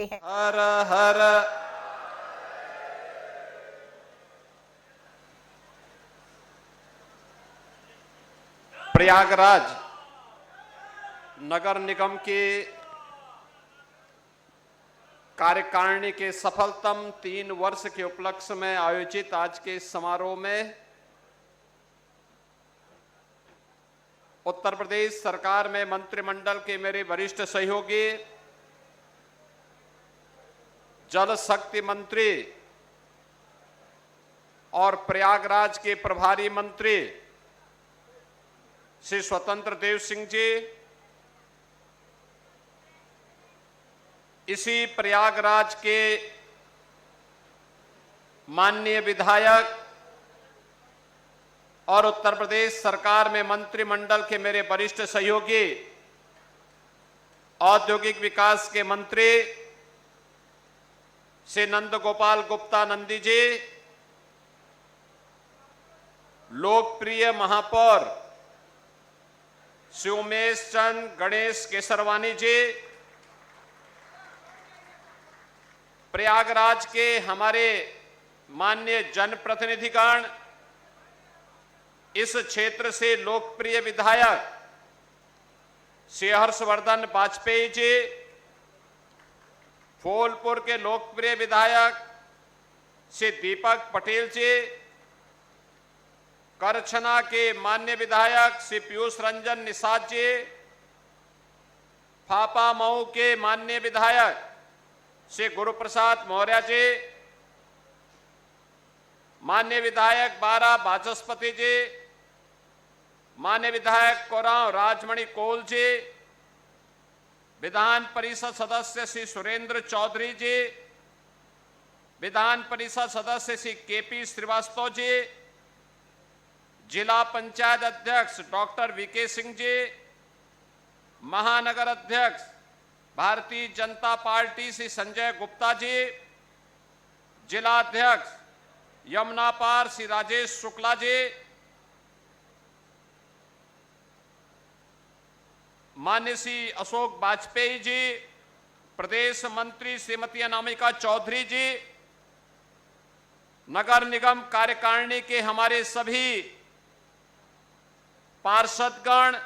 हैं। हर हर प्रयागराज नगर निगम की कार्यकारिणी के सफलतम 3 वर्ष के उपलक्ष्य में आयोजित आज के इस समारोह में उत्तर प्रदेश सरकार में मंत्रिमंडल के मेरे वरिष्ठ सहयोगी, जल शक्ति मंत्री और प्रयागराज के प्रभारी मंत्री श्री स्वतंत्र देव सिंह जी, इसी प्रयागराज के माननीय विधायक और उत्तर प्रदेश सरकार में मंत्रिमंडल के मेरे वरिष्ठ सहयोगी, औद्योगिक विकास के मंत्री श्री नंद गोपाल गुप्ता नंदी जी, लोकप्रिय महापौर श्री उमेश चंद गणेश केसरवानी जी, प्रयागराज के हमारे माननीय जनप्रतिनिधिगण, इस क्षेत्र से लोकप्रिय विधायक श्री हर्षवर्धन वाजपेयी जी, फूलपुर के लोकप्रिय विधायक श्री दीपक पटेल जी, करछना के माननीय विधायक श्री पीयूष रंजन निषाद जी, फापा मऊ के माननीय विधायक श्री गुरुप्रसाद मौर्य जी, माननीय विधायक बारा वाचस्पति जी, माननीय विधायक कोरांव राजमणि कोल जी, विधान परिषद सदस्य श्री सुरेंद्र चौधरी जी, विधान परिषद सदस्य श्री केपी श्रीवास्तव जी, जिला पंचायत अध्यक्ष डॉक्टर वीके सिंह जी, महानगर अध्यक्ष भारतीय जनता पार्टी श्री संजय गुप्ता जी, जिला अध्यक्ष यमुना पार श्री राजेश शुक्ला जी, मान्य श्री अशोक वाजपेयी जी, प्रदेश मंत्री श्रीमती अनामिका चौधरी जी, नगर निगम कार्यकारिणी के हमारे सभी पार्षदगण,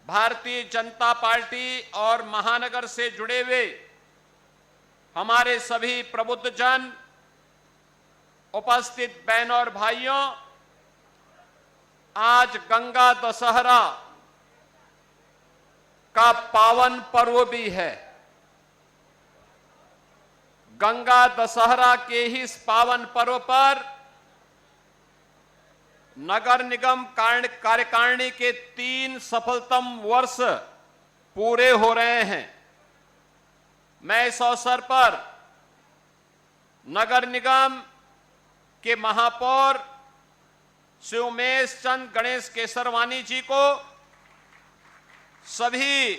भारतीय जनता पार्टी और महानगर से जुड़े हुए हमारे सभी प्रबुद्ध जन, उपस्थित बहनों और भाइयों, आज गंगा दशहरा का पावन पर्व भी है। गंगा दशहरा के ही इस पावन पर्व पर नगर निगम कार्यकारिणी के 3 सफलतम वर्ष पूरे हो रहे हैं। मैं इस अवसर पर नगर निगम के महापौर श्री उमेश चंद गणेश केसरवानी जी को, सभी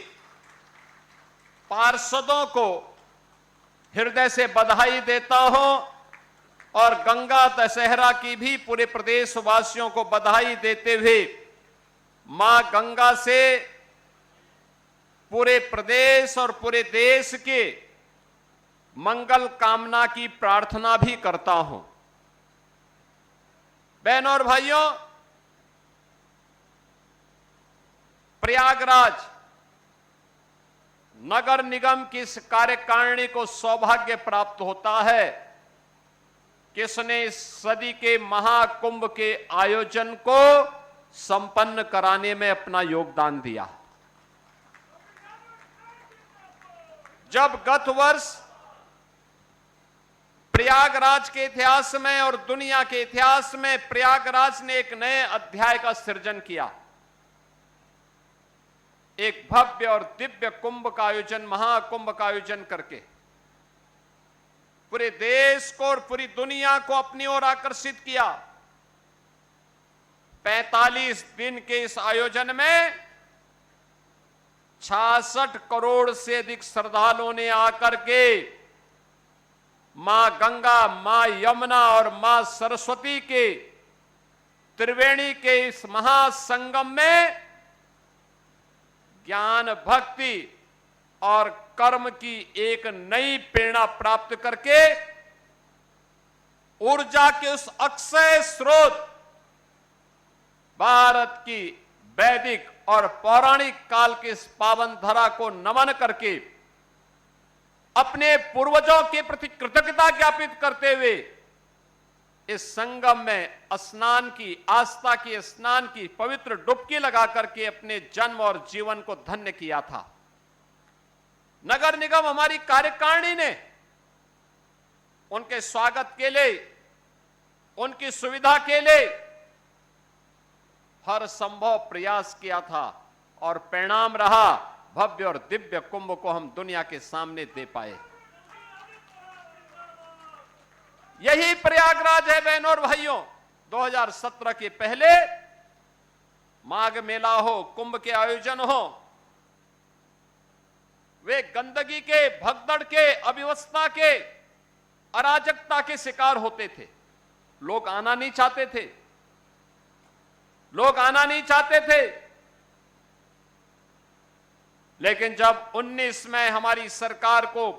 पार्षदों को हृदय से बधाई देता हूं और गंगा दशहरा की भी पूरे प्रदेश वासियों को बधाई देते हुए मां गंगा से पूरे प्रदेश और पूरे देश के मंगल कामना की प्रार्थना भी करता हूं। बहनों और भाइयों, प्रयागराज नगर निगम की इस कार्यकारिणी को सौभाग्य प्राप्त होता है कि इसने इस सदी के महाकुंभ के आयोजन को संपन्न कराने में अपना योगदान दिया। जब गत वर्ष प्रयागराज के इतिहास में और दुनिया के इतिहास में प्रयागराज ने एक नए अध्याय का सृजन किया, एक भव्य और दिव्य कुंभ का आयोजन, महाकुंभ का आयोजन करके पूरे देश को और पूरी दुनिया को अपनी ओर आकर्षित किया। 45 दिन के इस आयोजन में 66 करोड़ से अधिक श्रद्धालुओं ने आकर के मां गंगा, मां यमुना और मां सरस्वती के त्रिवेणी के इस महासंगम में ज्ञान, भक्ति और कर्म की एक नई प्रेरणा प्राप्त करके ऊर्जा के उस अक्षय स्रोत भारत की वैदिक और पौराणिक काल के इस पावन धरा को नमन करके अपने पूर्वजों के प्रति कृतज्ञता ज्ञापित करते हुए इस संगम में स्नान की, आस्था की स्नान की पवित्र डुबकी लगा करके अपने जन्म और जीवन को धन्य किया था। नगर निगम हमारी कार्यकारिणी ने उनके स्वागत के लिए, उनकी सुविधा के लिए हर संभव प्रयास किया था और परिणाम रहा भव्य और दिव्य कुंभ को हम दुनिया के सामने दे पाए। यही प्रयागराज है बहनों और भाइयों। 2017 के पहले माघ मेला हो, कुंभ के आयोजन हो, वे गंदगी के, भगदड़ के, अव्यवस्था के, अराजकता के शिकार होते थे। लोग आना नहीं चाहते थे, लोग आना नहीं चाहते थे। लेकिन जब 19 में हमारी सरकार को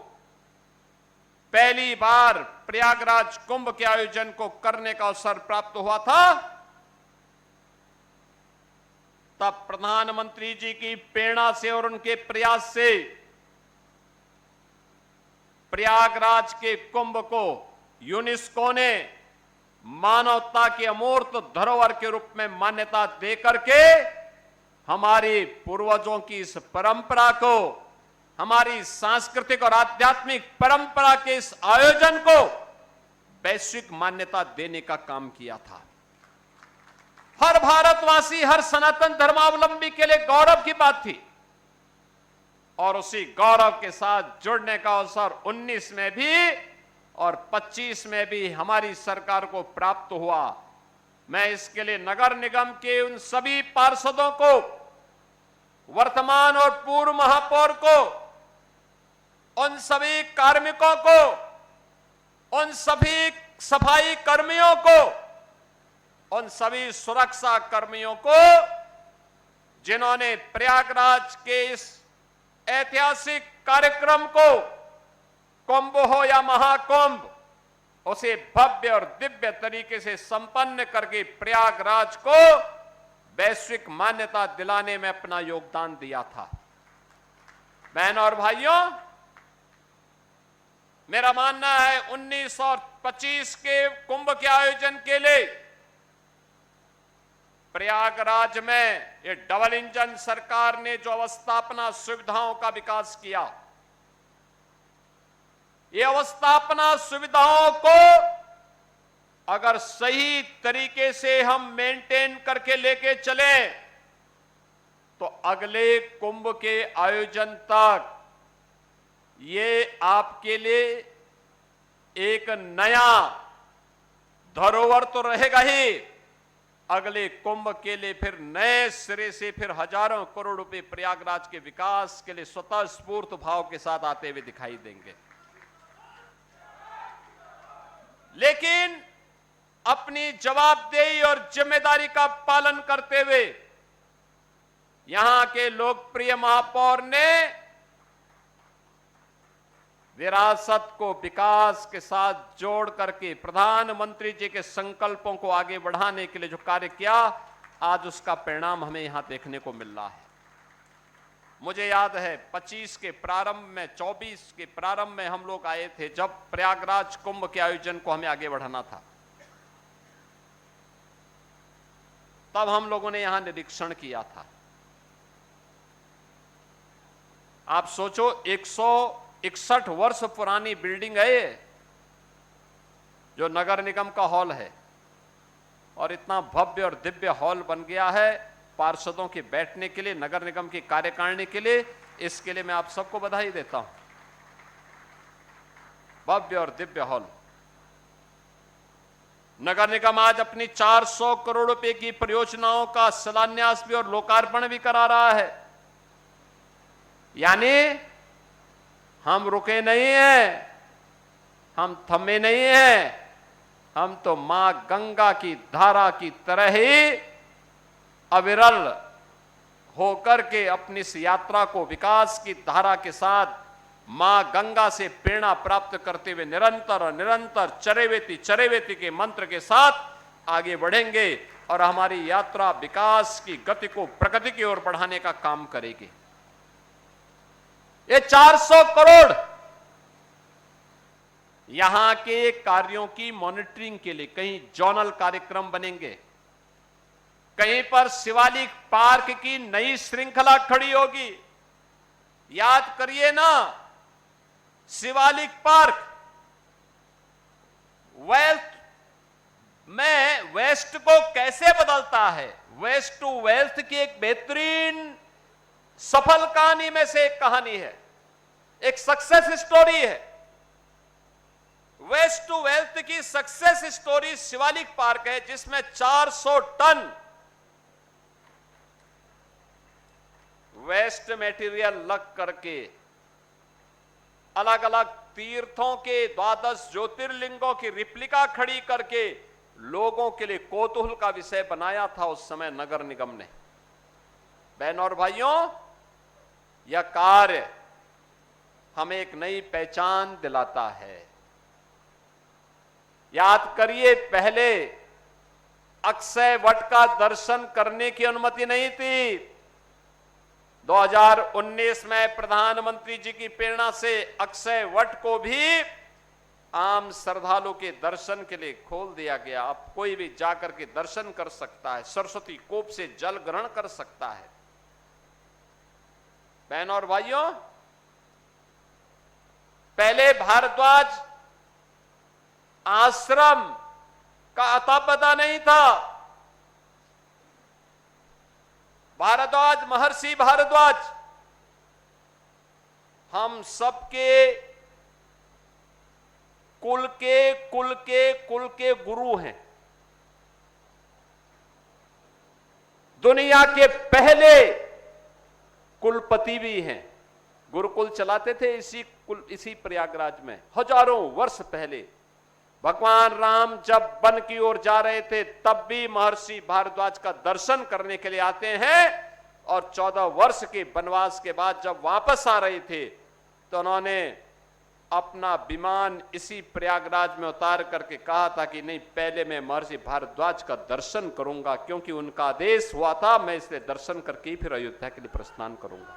पहली बार प्रयागराज कुंभ के आयोजन को करने का अवसर प्राप्त हुआ था, तब प्रधानमंत्री जी की प्रेरणा से और उनके प्रयास से प्रयागराज के कुंभ को यूनेस्को ने मानवता के अमूर्त धरोहर के रूप में मान्यता देकर के हमारे पूर्वजों की इस परंपरा को, हमारी सांस्कृतिक और आध्यात्मिक परंपरा के इस आयोजन को वैश्विक मान्यता देने का काम किया था। हर भारतवासी, हर सनातन धर्मावलंबी के लिए गौरव की बात थी और उसी गौरव के साथ जुड़ने का अवसर 19 में भी और 25 में भी हमारी सरकार को प्राप्त हुआ। मैं इसके लिए नगर निगम के उन सभी पार्षदों को, वर्तमान और पूर्व महापौर को, उन सभी कार्मिकों को, उन सभी सफाई कर्मियों को, उन सभी सुरक्षा कर्मियों को जिन्होंने प्रयागराज के इस ऐतिहासिक कार्यक्रम को, कुंभ हो या महाकुंभ, उसे भव्य और दिव्य तरीके से संपन्न करके प्रयागराज को वैश्विक मान्यता दिलाने में अपना योगदान दिया था। बहनों और भाइयों, मेरा मानना है 19 और 25 के कुंभ के आयोजन के लिए प्रयागराज में ये डबल इंजन सरकार ने जो अवस्थापना सुविधाओं का विकास किया, ये अवस्थापना सुविधाओं को अगर सही तरीके से हम मेंटेन करके लेके चले तो अगले कुंभ के आयोजन तक ये आपके लिए एक नया धरोहर तो रहेगा ही, अगले कुंभ के लिए फिर नए सिरे से फिर हजारों करोड़ रुपए प्रयागराज के विकास के लिए स्वतः स्फूर्त भाव के साथ आते हुए दिखाई देंगे। लेकिन अपनी जवाबदेही और जिम्मेदारी का पालन करते हुए यहां के लोकप्रिय महापौर ने विरासत को विकास के साथ जोड़ करके प्रधानमंत्री जी के संकल्पों को आगे बढ़ाने के लिए जो कार्य किया, आज उसका परिणाम हमें यहां देखने को मिल रहा है। मुझे याद है 25 के प्रारंभ में, 24 के प्रारंभ में हम लोग आए थे जब प्रयागराज कुंभ के आयोजन को हमें आगे बढ़ाना था। तब हम लोगों ने यहां निरीक्षण किया था। आप सोचो, 161 वर्ष पुरानी बिल्डिंग है ये, जो नगर निगम का हॉल है, और इतना भव्य और दिव्य हॉल बन गया है पार्षदों के बैठने के लिए, नगर निगम की कार्यकारिणी के लिए। इसके लिए मैं आप सबको बधाई देता हूं। भव्य और दिव्य हॉल। नगर निगम आज अपनी 400 करोड़ रुपए की परियोजनाओं का शिलान्यास भी और लोकार्पण भी करा रहा है। यानी हम रुके नहीं हैं, हम थमे नहीं हैं, हम तो मां गंगा की धारा की तरह ही अविरल होकर के अपनी इस यात्रा को विकास की धारा के साथ मां गंगा से प्रेरणा प्राप्त करते हुए निरंतर और निरंतर चरेवेति चरेवेति के मंत्र के साथ आगे बढ़ेंगे और हमारी यात्रा विकास की गति को प्रगति की ओर बढ़ाने का काम करेगी। ये 400 करोड़ यहां के कार्यों की मॉनिटरिंग के लिए कहीं जोनल कार्यक्रम बनेंगे, कहीं पर शिवालिक पार्क की नई श्रृंखला खड़ी होगी। याद करिए ना, शिवालिक पार्क वेस्ट को कैसे बदलता है, वेस्ट टू वेल्थ की एक बेहतरीन सफल कहानी में से एक कहानी है, एक सक्सेस स्टोरी है। वेस्ट टू वेल्थ की सक्सेस स्टोरी शिवालिक पार्क है, जिसमें 400 टन वेस्ट मटेरियल लग करके अलग अलग तीर्थों के 12 ज्योतिर्लिंगों की रिप्लिका खड़ी करके लोगों के लिए कौतूहल का विषय बनाया था उस समय नगर निगम ने। बहनों और भाइयों, यह कार्य हमें एक नई पहचान दिलाता है। याद करिए, पहले अक्षय वट का दर्शन करने की अनुमति नहीं थी। 2019 में प्रधानमंत्री जी की प्रेरणा से अक्षय वट को भी आम श्रद्धालु के दर्शन के लिए खोल दिया गया। अब कोई भी जाकर के दर्शन कर सकता है, सरस्वती कूप से जल ग्रहण कर सकता है। बहनों और भाइयों, पहले भारद्वाज आश्रम का अता पता नहीं था। भारद्वाज, महर्षि भारद्वाज हम सबके कुल के गुरु हैं। दुनिया के पहले कुलपति भी हैं। गुरुकुल चलाते थे इसी प्रयागराज में हजारों वर्ष पहले। भगवान राम जब वन की ओर जा रहे थे तब भी महर्षि भारद्वाज का दर्शन करने के लिए आते हैं, और 14 वर्ष के वनवास के बाद जब वापस आ रहे थे तो उन्होंने अपना विमान इसी प्रयागराज में उतार करके कहा था कि नहीं, पहले मैं महर्षि भारद्वाज का दर्शन करूंगा, क्योंकि उनका आदेश हुआ था, मैं इसलिए दर्शन करके ही फिर अयोध्या के लिए प्रस्थान करूंगा।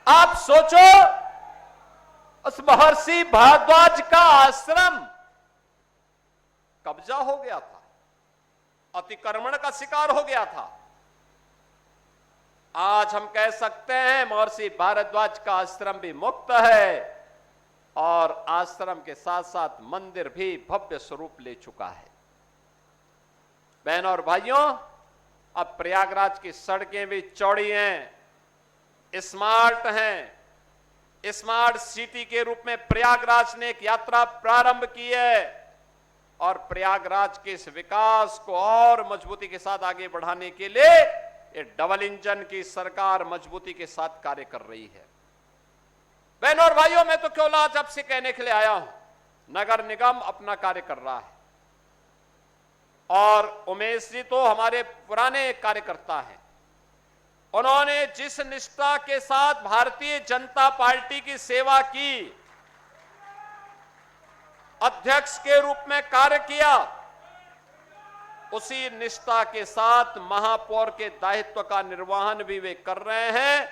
आप सोचो, उस महर्षि भारद्वाज का आश्रम कब्जा हो गया था, अतिक्रमण का शिकार हो गया था। आज हम कह सकते हैं महर्षि भारद्वाज का आश्रम भी मुक्त है और आश्रम के साथ साथ मंदिर भी भव्य स्वरूप ले चुका है। बहनों और भाइयों, अब प्रयागराज की सड़कें भी चौड़ी हैं, स्मार्ट हैं। स्मार्ट सिटी के रूप में प्रयागराज ने एक यात्रा प्रारंभ की है और प्रयागराज के इस विकास को और मजबूती के साथ आगे बढ़ाने के लिए ये डबल इंजन की सरकार मजबूती के साथ कार्य कर रही है। बहनों और भाइयों, मैं तो केवल आज आपसे कहने के लिए आया हूं, नगर निगम अपना कार्य कर रहा है और उमेश जी तो हमारे पुराने कार्यकर्ता हैं। उन्होंने जिस निष्ठा के साथ भारतीय जनता पार्टी की सेवा की, अध्यक्ष के रूप में कार्य किया, उसी निष्ठा के साथ महापौर के दायित्व का निर्वहन भी वे कर रहे हैं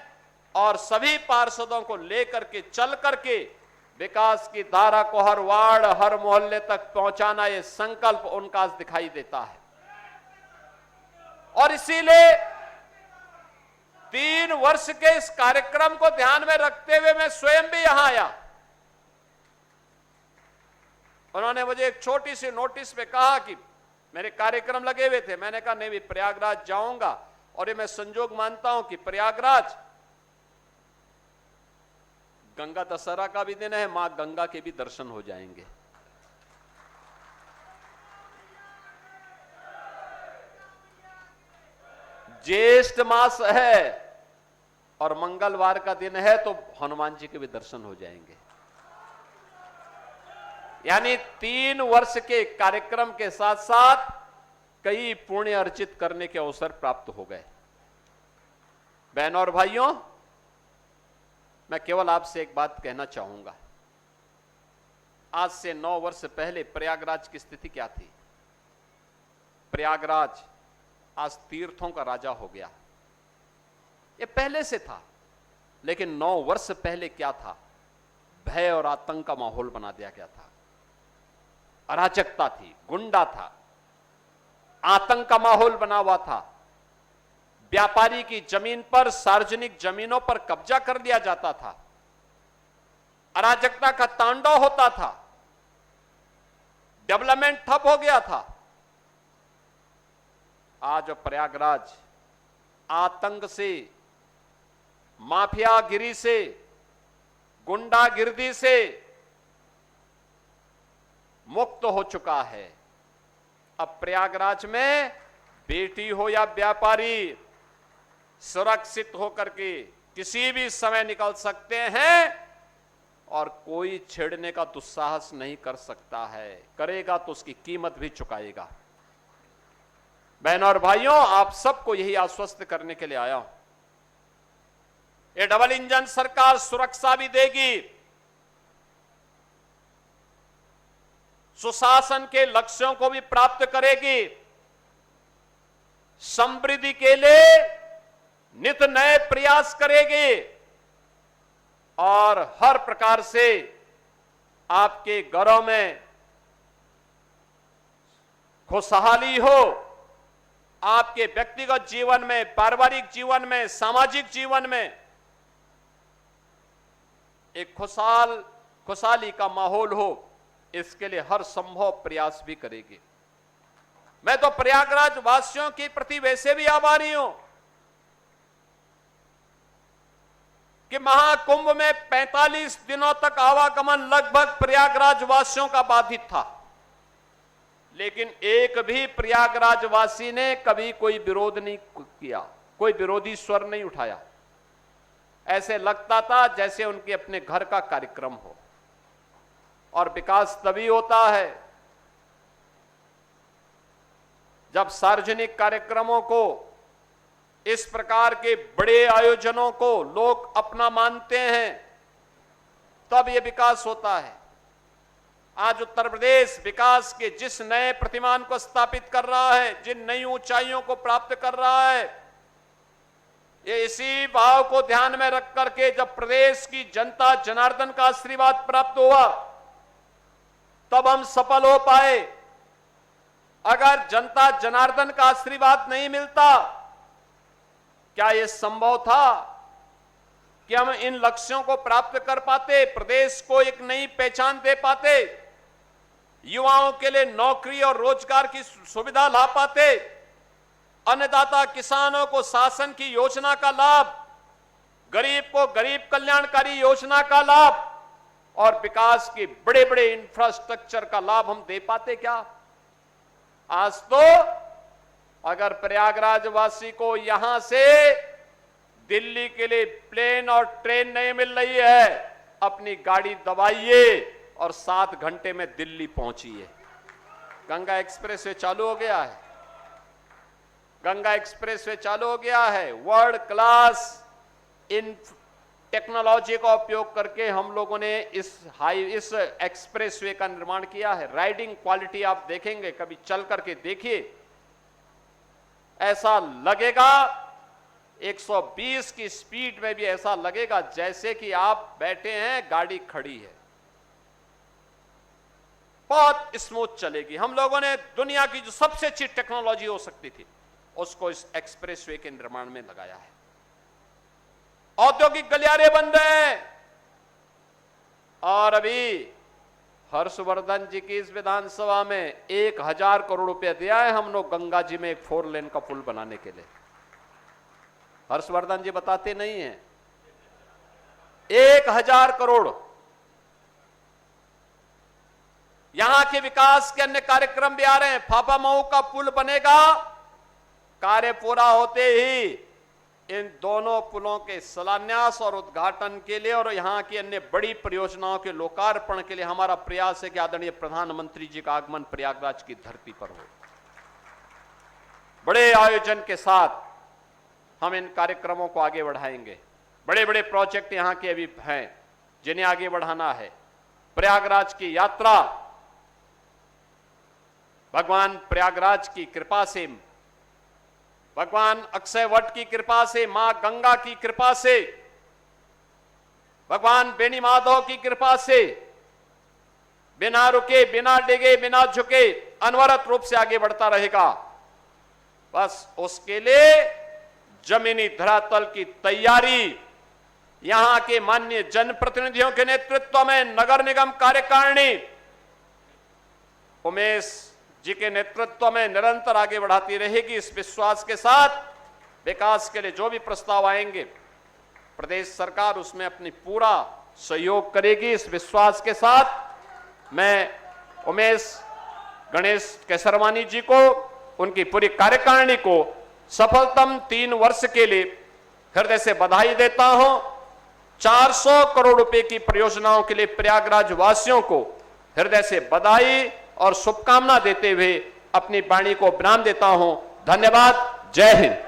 और सभी पार्षदों को लेकर के चल करके विकास की धारा को हर वार्ड, हर मोहल्ले तक पहुंचाना, यह संकल्प उनका आज दिखाई देता है। और इसीलिए 3 वर्ष के इस कार्यक्रम को ध्यान में रखते हुए मैं स्वयं भी यहां आया। उन्होंने मुझे एक छोटी सी नोटिस में कहा कि मेरे कार्यक्रम लगे हुए थे, मैंने कहा नहीं भी प्रयागराज जाऊंगा, और ये मैं संजोग मानता हूं कि प्रयागराज गंगा दशहरा का भी दिन है, मां गंगा के भी दर्शन हो जाएंगे। ज्येष्ठ मास है और मंगलवार का दिन है तो हनुमान जी के भी दर्शन हो जाएंगे। यानी 3 वर्ष के कार्यक्रम के साथ साथ कई पुण्य अर्जित करने के अवसर प्राप्त हो गए। बहनों और भाइयों, मैं केवल आपसे एक बात कहना चाहूंगा, आज से 9 वर्ष पहले प्रयागराज की स्थिति क्या थी? प्रयागराज आज तीर्थों का राजा हो गया। ये पहले से था, लेकिन 9 वर्ष पहले क्या था? भय और आतंक का माहौल बना दिया गया था, अराजकता थी, गुंडा था, आतंक का माहौल बना हुआ था। व्यापारी की जमीन पर, सार्वजनिक जमीनों पर कब्जा कर लिया जाता था, अराजकता का तांडव होता था, डेवलपमेंट ठप हो गया था। आज प्रयागराज आतंक से, माफियागिरी से, गुंडागिर्दी से मुक्त हो चुका है। अब प्रयागराज में बेटी हो या व्यापारी सुरक्षित होकर के किसी भी समय निकल सकते हैं और कोई छेड़ने का दुस्साहस नहीं कर सकता है। करेगा तो उसकी कीमत भी चुकाएगा। बहनों और भाइयों, आप सबको यही आश्वस्त करने के लिए आया हूं। ये डबल इंजन सरकार सुरक्षा भी देगी, सुशासन के लक्ष्यों को भी प्राप्त करेगी, समृद्धि के लिए नित नए प्रयास करेगी और हर प्रकार से आपके घरों में खुशहाली हो, आपके व्यक्तिगत जीवन में, पारिवारिक जीवन में, सामाजिक जीवन में एक खुशहाली का माहौल हो, इसके लिए हर संभव प्रयास भी करेगी। मैं तो प्रयागराज वासियों के प्रति वैसे भी आभारी हूं कि महाकुंभ में 45 दिनों तक आवागमन लगभग प्रयागराज वासियों का बाधित था, लेकिन एक भी प्रयागराज वासी ने कभी कोई विरोध नहीं किया, कोई विरोधी स्वर नहीं उठाया। ऐसे लगता था जैसे उनके अपने घर का कार्यक्रम हो। और विकास तभी होता है जब सार्वजनिक कार्यक्रमों को, इस प्रकार के बड़े आयोजनों को लोग अपना मानते हैं, तब यह विकास होता है। आज उत्तर प्रदेश विकास के जिस नए प्रतिमान को स्थापित कर रहा है, जिन नई ऊंचाइयों को प्राप्त कर रहा है, ये इसी भाव को ध्यान में रख करके जब प्रदेश की जनता जनार्दन का आशीर्वाद प्राप्त हुआ, तब हम सफल हो पाए। अगर जनता जनार्दन का आशीर्वाद नहीं मिलता, क्या यह संभव था कि हम इन लक्ष्यों को प्राप्त कर पाते, प्रदेश को एक नई पहचान दे पाते, युवाओं के लिए नौकरी और रोजगार की सुविधा ला पाते, अन्नदाता किसानों को शासन की योजना का लाभ, गरीब को गरीब कल्याणकारी योजना का लाभ और विकास के बड़े बड़े इंफ्रास्ट्रक्चर का लाभ हम दे पाते क्या? आज तो अगर प्रयागराज वासी को यहां से दिल्ली के लिए प्लेन और ट्रेन नहीं मिल रही है, अपनी गाड़ी दबाइए और 7 घंटे में दिल्ली पहुंचिए। गंगा एक्सप्रेसवे चालू हो गया है, गंगा एक्सप्रेसवे चालू हो गया है। वर्ल्ड क्लास इन टेक्नोलॉजी का उपयोग करके हम लोगों ने इस एक्सप्रेसवे का निर्माण किया है। राइडिंग क्वालिटी आप देखेंगे, कभी चल करके देखिए, ऐसा लगेगा 120 की स्पीड में भी ऐसा लगेगा जैसे कि आप बैठे हैं, गाड़ी खड़ी है। बहुत स्मूथ चलेगी। हम लोगों ने दुनिया की जो सबसे अच्छी टेक्नोलॉजी हो सकती थी, उसको इस एक्सप्रेसवे के निर्माण में लगाया है। औद्योगिक गलियारे बन रहे हैं और अभी हर्षवर्धन जी की इस विधानसभा में 1000 करोड़ रुपया दिया है हम लोग गंगा जी में एक 4 लेन का पुल बनाने के लिए। हर्षवर्धन जी बताते नहीं हैं, 1000 करोड़। यहां के विकास के अन्य कार्यक्रम भी आ रहे हैं। फाफा मऊ का पुल बनेगा, कार्य पूरा होते ही इन दोनों पुलों के शिलान्यास और उद्घाटन के लिए और यहां की अन्य बड़ी परियोजनाओं के लोकार्पण के लिए हमारा प्रयास है कि आदरणीय प्रधानमंत्री जी का आगमन प्रयागराज की धरती पर हो। बड़े आयोजन के साथ हम इन कार्यक्रमों को आगे बढ़ाएंगे। बड़े बड़े प्रोजेक्ट यहां के अभी हैं जिन्हें आगे बढ़ाना है। प्रयागराज की यात्रा भगवान प्रयागराज की कृपा से, भगवान अक्षय वट की कृपा से, मां गंगा की कृपा से, भगवान बेनी माधव की कृपा से बिना रुके, बिना डिगे, बिना झुके अनवरत रूप से आगे बढ़ता रहेगा। बस उसके लिए जमीनी धरातल की तैयारी यहां के माननीय जनप्रतिनिधियों के नेतृत्व में नगर निगम कार्यकारिणी उमेश जी के नेतृत्व में निरंतर आगे बढ़ाती रहेगी। इस विश्वास के साथ विकास के लिए जो भी प्रस्ताव आएंगे प्रदेश सरकार उसमें अपनी पूरा सहयोग करेगी। इस विश्वास के साथ मैं उमेश गणेश केसरवानी जी को, उनकी पूरी कार्यकारिणी को सफलतम 3 वर्ष के लिए हृदय से बधाई देता हूं। 400 करोड़ रुपए की परियोजनाओं के लिए प्रयागराज वासियों को हृदय से बधाई और शुभकामना देते हुए अपनी वाणी को विराम देता हूं। धन्यवाद। जय हिंद।